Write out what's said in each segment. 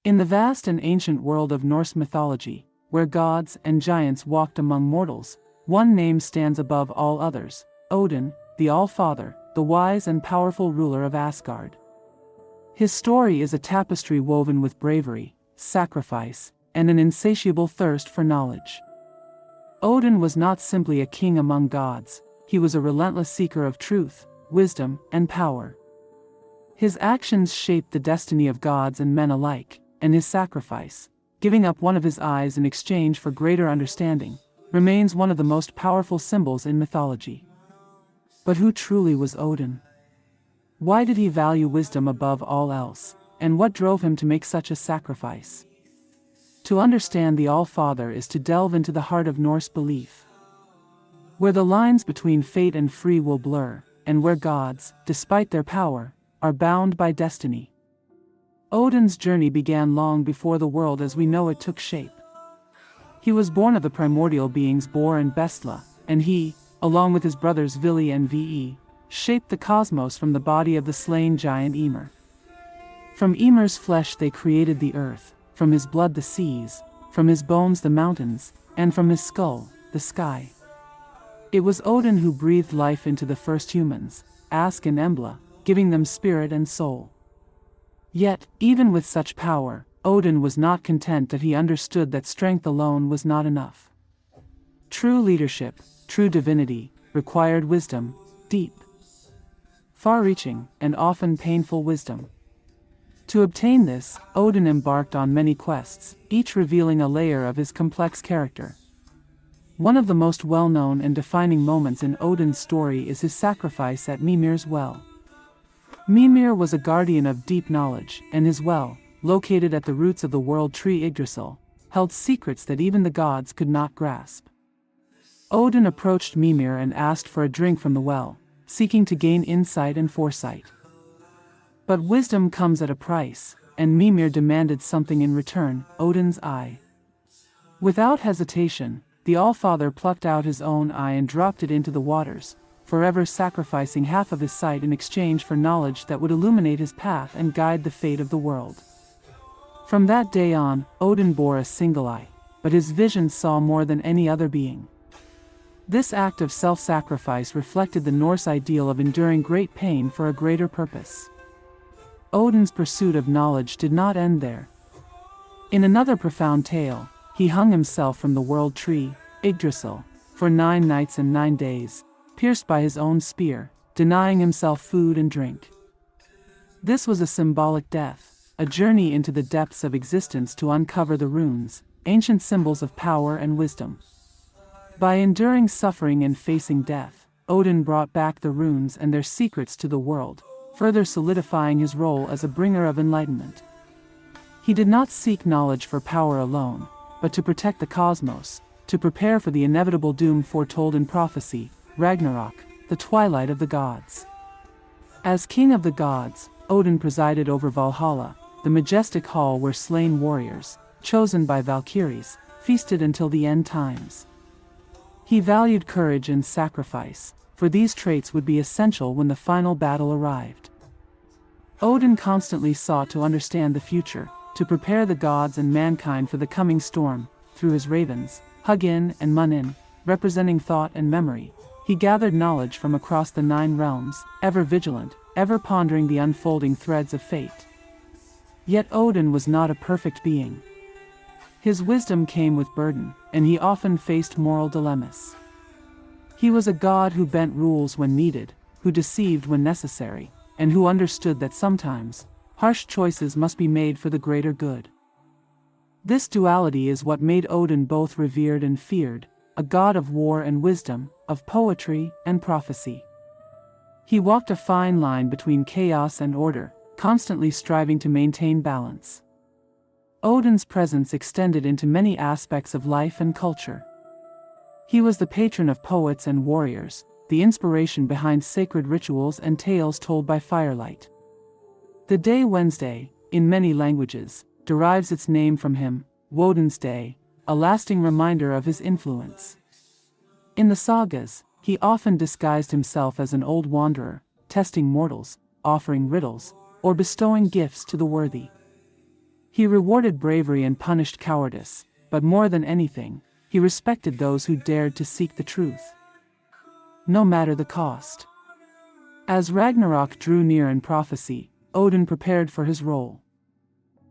In the vast and ancient world of Norse mythology, where gods and giants walked among mortals, one name stands above all others: Odin, the Allfather, the wise and powerful ruler of Asgard. His story is a tapestry woven with bravery, sacrifice, and an insatiable thirst for knowledge. Odin was not simply a king among gods, he was a relentless seeker of truth, wisdom, and power. His actions shaped the destiny of gods and men alike, and his sacrifice, giving up one of his eyes in exchange for greater understanding, remains one of the most powerful symbols in mythology. But who truly was Odin? Why did he value wisdom above all else, and what drove him to make such a sacrifice? To understand the Allfather is to delve into the heart of Norse belief, where the lines between fate and free will blur, and where gods, despite their power, are bound by destiny. Odin's journey began long before the world as we know it took shape. He was born of the primordial beings Bor and Bestla, and he, along with his brothers Vili and Ve, shaped the cosmos from the body of the slain giant Ymir. From Ymir's flesh they created the earth, from his blood the seas, from his bones the mountains, and from his skull, the sky. It was Odin who breathed life into the first humans, Ask and Embla, giving them spirit and soul. Yet, even with such power, Odin was not content. That he understood that strength alone was not enough. True leadership, true divinity, required wisdom, deep, far-reaching, and often painful wisdom. To obtain this, Odin embarked on many quests, each revealing a layer of his complex character. One of the most well-known and defining moments in Odin's story is his sacrifice at Mimir's well. Mimir was a guardian of deep knowledge, and his well, located at the roots of the World Tree Yggdrasil, held secrets that even the gods could not grasp. Odin approached Mimir and asked for a drink from the well, seeking to gain insight and foresight. But wisdom comes at a price, and Mimir demanded something in return: Odin's eye. Without hesitation, the Allfather plucked out his own eye and dropped it into the waters, forever sacrificing half of his sight in exchange for knowledge that would illuminate his path and guide the fate of the world. From that day on, Odin bore a single eye, but his vision saw more than any other being. This act of self-sacrifice reflected the Norse ideal of enduring great pain for a greater purpose. Odin's pursuit of knowledge did not end there. In another profound tale, he hung himself from the World Tree Yggdrasil for 9 nights and 9 days, pierced by his own spear, denying himself food and drink. This was a symbolic death, a journey into the depths of existence to uncover the runes, ancient symbols of power and wisdom. By enduring suffering and facing death, Odin brought back the runes and their secrets to the world, further solidifying his role as a bringer of enlightenment. He did not seek knowledge for power alone, but to protect the cosmos, to prepare for the inevitable doom foretold in prophecy, Ragnarök, the twilight of the gods. As king of the gods, Odin presided over Valhalla, the majestic hall where slain warriors, chosen by Valkyries, feasted until the end times. He valued courage and sacrifice, for these traits would be essential when the final battle arrived. Odin constantly sought to understand the future, to prepare the gods and mankind for the coming storm. Through his ravens, Hugin and Munin, representing thought and memory, he gathered knowledge from across the 9 realms, ever vigilant, ever pondering the unfolding threads of fate. Yet Odin was not a perfect being. His wisdom came with burden, and he often faced moral dilemmas. He was a god who bent rules when needed, who deceived when necessary, and who understood that sometimes, harsh choices must be made for the greater good. This duality is what made Odin both revered and feared, a god of war and wisdom, of poetry and prophecy. He walked a fine line between chaos and order, constantly striving to maintain balance. Odin's presence extended into many aspects of life and culture. He was the patron of poets and warriors, the inspiration behind sacred rituals and tales told by firelight. The day Wednesday, in many languages, derives its name from him, Woden's Day, a lasting reminder of his influence. In the sagas, he often disguised himself as an old wanderer, testing mortals, offering riddles, or bestowing gifts to the worthy. He rewarded bravery and punished cowardice, but more than anything, he respected those who dared to seek the truth, no matter the cost. As Ragnarök drew near in prophecy, Odin prepared for his role.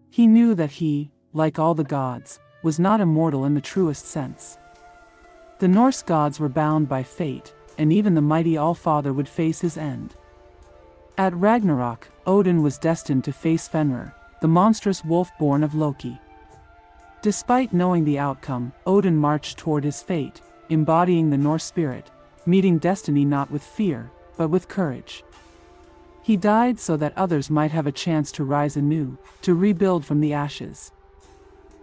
He knew that he, like all the gods, was not immortal in the truest sense. The Norse gods were bound by fate, and even the mighty Allfather would face his end. At Ragnarök, Odin was destined to face Fenrir, the monstrous wolf born of Loki. Despite knowing the outcome, Odin marched toward his fate, embodying the Norse spirit, meeting destiny not with fear, but with courage. He died so that others might have a chance to rise anew, to rebuild from the ashes.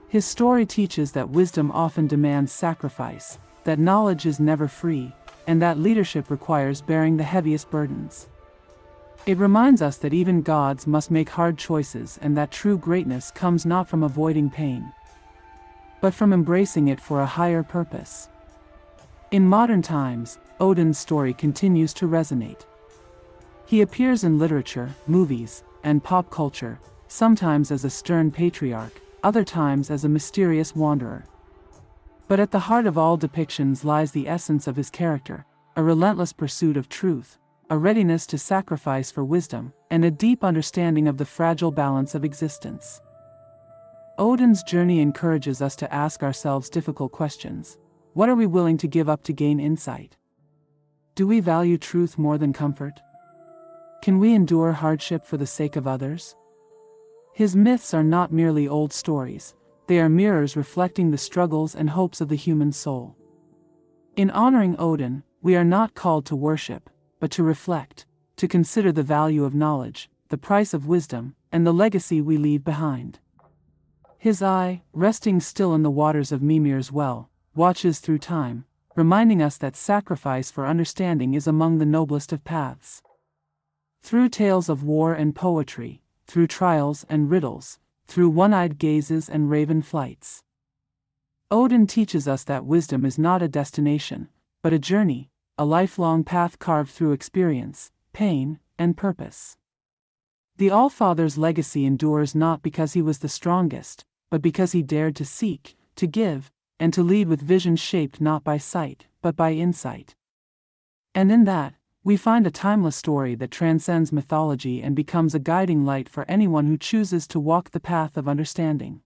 His story teaches that wisdom often demands sacrifice, that knowledge is never free, and that leadership requires bearing the heaviest burdens. It reminds us that even gods must make hard choices and that true greatness comes not from avoiding pain, but from embracing it for a higher purpose. In modern times, Odin's story continues to resonate. He appears in literature, movies, and pop culture, sometimes as a stern patriarch, other times as a mysterious wanderer. But at the heart of all depictions lies the essence of his character, a relentless pursuit of truth, a readiness to sacrifice for wisdom, and a deep understanding of the fragile balance of existence. Odin's journey encourages us to ask ourselves difficult questions. What are we willing to give up to gain insight? Do we value truth more than comfort? Can we endure hardship for the sake of others? His myths are not merely old stories, they are mirrors reflecting the struggles and hopes of the human soul. In honoring Odin, we are not called to worship, but to reflect, to consider the value of knowledge, the price of wisdom, and the legacy we leave behind. His eye, resting still in the waters of Mimir's well, watches through time, reminding us that sacrifice for understanding is among the noblest of paths. Through tales of war and poetry, through trials and riddles, through one-eyed gazes and raven flights, Odin teaches us that wisdom is not a destination, but a journey, a lifelong path carved through experience, pain, and purpose. The Allfather's legacy endures not because he was the strongest, but because he dared to seek, to give, and to lead with vision shaped not by sight, but by insight. And in that, we find a timeless story that transcends mythology and becomes a guiding light for anyone who chooses to walk the path of understanding.